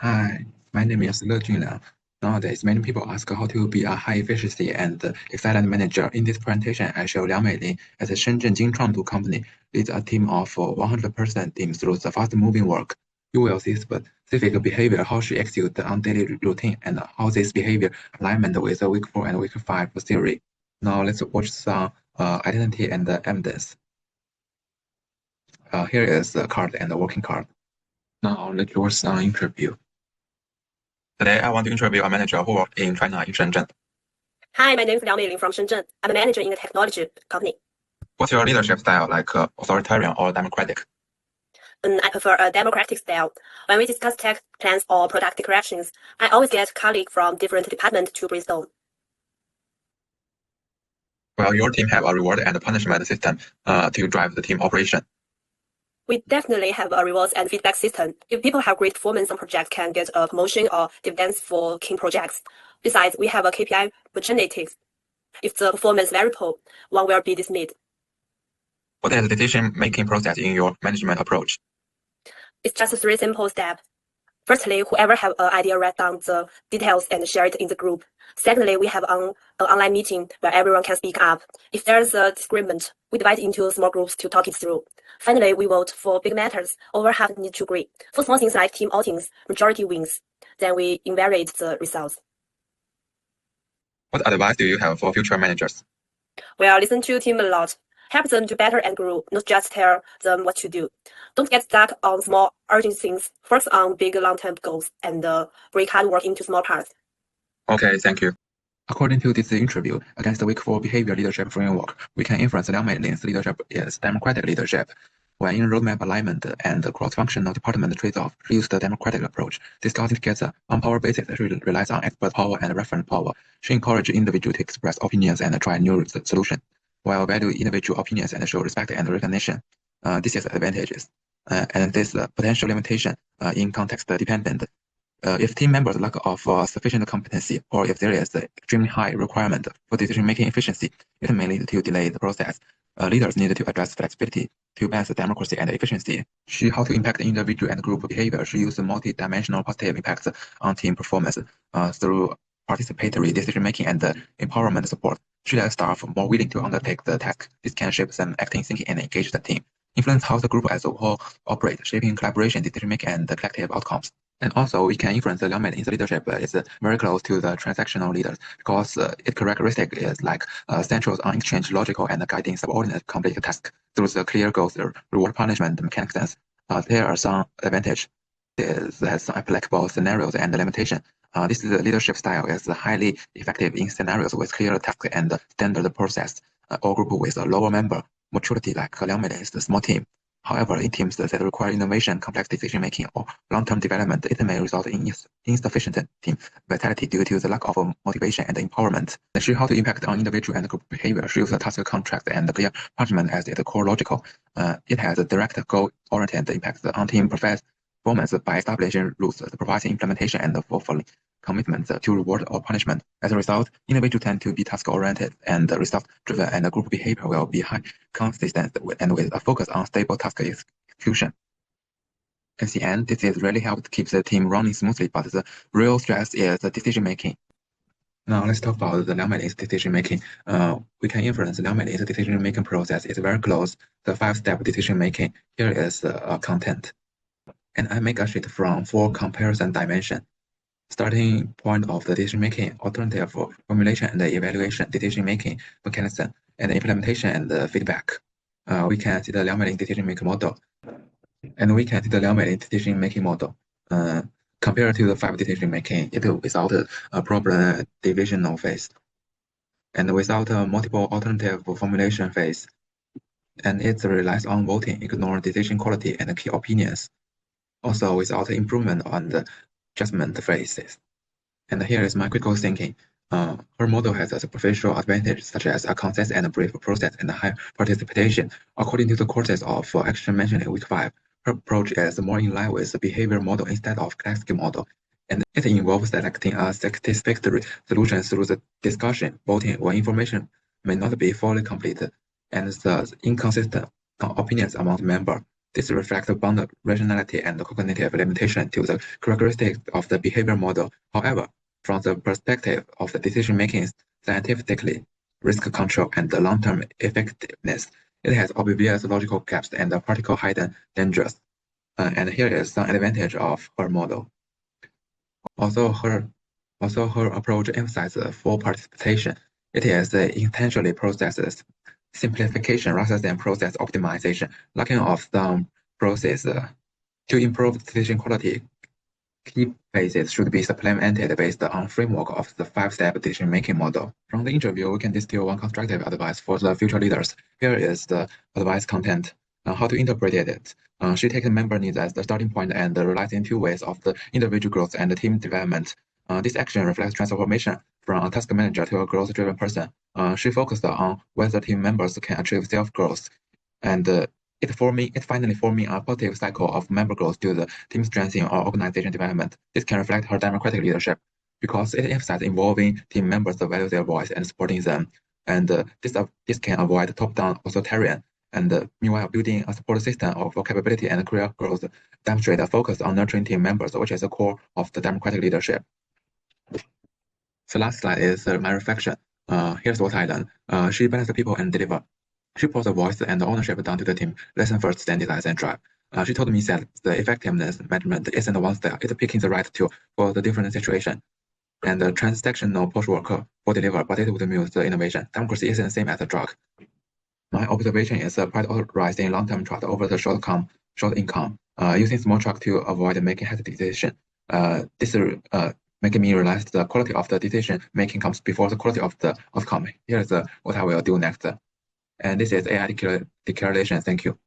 Hi, my name is Lejunliang. Nowadays, many people ask how to be a high efficiency and excellent manager. In this presentation, I show Liang Meiling as a Shenzhen Jingchuangdu company leads a team of 100% team through the fast-moving work. You will see specific behavior, how she executes on daily routine, and how this behavior alignment with the week 4 and week 5 theory. Now let's watch some identity and evidence. Here is the card and the working card. Now let's watch some interview. Today, I want to interview a manager who worked in China in Shenzhen. Hi, my name is Liang Meiling from Shenzhen. I'm a manager in a technology company. What's your leadership style, like authoritarian or democratic? I prefer a democratic style. When we discuss tech plans or product corrections, I always get colleagues from different departments to brainstorm. Well, your team have a reward and punishment system to drive the team operation. We definitely have a rewards and feedback system. If people have great performance on projects, can get a promotion or dividends for key projects. Besides, we have a KPI opportunities. If the performance is very poor, one will be dismissed. What is the decision-making process in your management approach? It's just 3 simple steps. Firstly, whoever have an idea, write down the details and share it in the group. Secondly, we have an online meeting where everyone can speak up. If there's a disagreement, we divide into small groups to talk it through. Finally, we vote for big matters. Over half need to agree. For small things like team outings, majority wins. Then we evaluate the results. What advice do you have for future managers? Well, listen to team a lot. Help them do better and grow, not just tell them what to do. Don't get stuck on small urgent things. Focus on big long-term goals and break hard work into small parts. Okay, thank you. According to this interview, against the week 4 behavior leadership framework, we can inference Liang Meiling's leadership is democratic leadership. When in roadmap alignment and cross-functional department trade-off, she used the democratic approach. Discussing together on power basis, she relies on expert power and reference power. She encourages individuals to express opinions and try new solutions, while value individual opinions and show respect and recognition. This is advantages. And this potential limitation in context dependent. If team members lack of sufficient competency, or if there is extremely high requirement for decision-making efficiency, it may lead to delay the process. Leaders need to address flexibility to balance democracy and efficiency. How to impact individual and group behavior. She uses multi-dimensional positive impacts on team performance through participatory decision-making and empowerment support. She lets staff more willing to undertake the task. This can shape them acting, thinking, and engage the team. Influence how the group as a whole operates, shaping collaboration, decision-making, and collective outcomes. And also, we can inference the Liang Meiling's leadership is very close to the transactional leaders because its characteristic is like central on exchange, logical, and guiding subordinate complete tasks through the clear goals, reward punishment mechanisms. There are some advantages. There's some applicable scenarios and limitations. This leadership style is highly effective in scenarios with clear tasks and standard process, or group with a lower member maturity like Liang Meiling's small team. However, in teams that require innovation, complex decision-making, or long-term development, it may result in insufficient team vitality due to the lack of motivation and empowerment. She how to impact on individual and group behavior. She uses task contract and clear punishment as its core logical. It has a direct goal-oriented impact on team performance by establishing rules, supervising implementation, and fulfilling commitments to reward or punishment. As a result, individuals tend to be task-oriented and result-driven, and group behavior will be high consistent and with a focus on stable task execution. At the end, this is really helped keep the team running smoothly, but the real stress is the decision-making. Now let's talk about the Liang Meiling's decision-making. We can inference Liang Meiling's decision-making process is very close. The 5-step decision-making here is content. And I make a sheet from 4 comparison dimensions. Starting point of the decision-making, alternative formulation and evaluation, decision-making mechanism, and implementation and feedback. We can see the Liang Meiling decision-making model. And we can see the Liang Meiling decision-making model. Compared to the 5 decision-making, it without a problem divisional phase. And without a multiple alternative formulation phase. And it relies on voting, ignore decision quality and key opinions. Also without improvement on the judgment phases. And here is my critical thinking. Her model has a superficial advantage such as a concise and brief process and high participation. According to the courses of action mentioned in week 5, her approach is more in line with the behavior model instead of classic model. And it involves selecting a satisfactory solution through the discussion, voting, or information may not be fully complete, and the inconsistent opinions among the members. This reflects bound rationality and cognitive limitation to the characteristics of the behavior model. However, from the perspective of the decision-making scientifically, risk control, and long-term effectiveness, it has obvious logical gaps and practical hidden dangers. And here is some advantage of her model. Also, her approach emphasizes full participation. It is intentionally process simplification rather than process optimization, lacking of some process to improve decision quality. Key phases should be supplemented based on framework of the 5-step decision-making model. From the interview, we can distill one constructive advice for the future leaders. Here is the advice content. How to interpret it. She takes member needs as the starting point and relies in 2 ways of the individual growth and the team development. This action reflects transformation from a task manager to a growth-driven person. She focused on whether team members can achieve self-growth, and it finally forming a positive cycle of member growth to the team strengthening or organization development. This can reflect her democratic leadership because it emphasizes involving team members to value their voice and supporting them. And this can avoid top-down authoritarian. And meanwhile, building a support system of capability and career growth demonstrate a focus on nurturing team members, which is the core of the democratic leadership. The last slide is my reflection. Here's what I learned. She balances people and deliver. She puts the voice and the ownership down to the team. Listen first, then decide and drive. She told me that the effectiveness measurement isn't one step, it's picking the right tool for the different situation. And the transactional push work for deliver, but it would mute the innovation. Democracy isn't the same as a drug. My observation is prioritizing long-term trust over the short income, using small truck to avoid making hasty decision. This making me realize the quality of the decision making comes before the quality of the outcome. Here's what I will do next. And this is AI declaration. Thank you.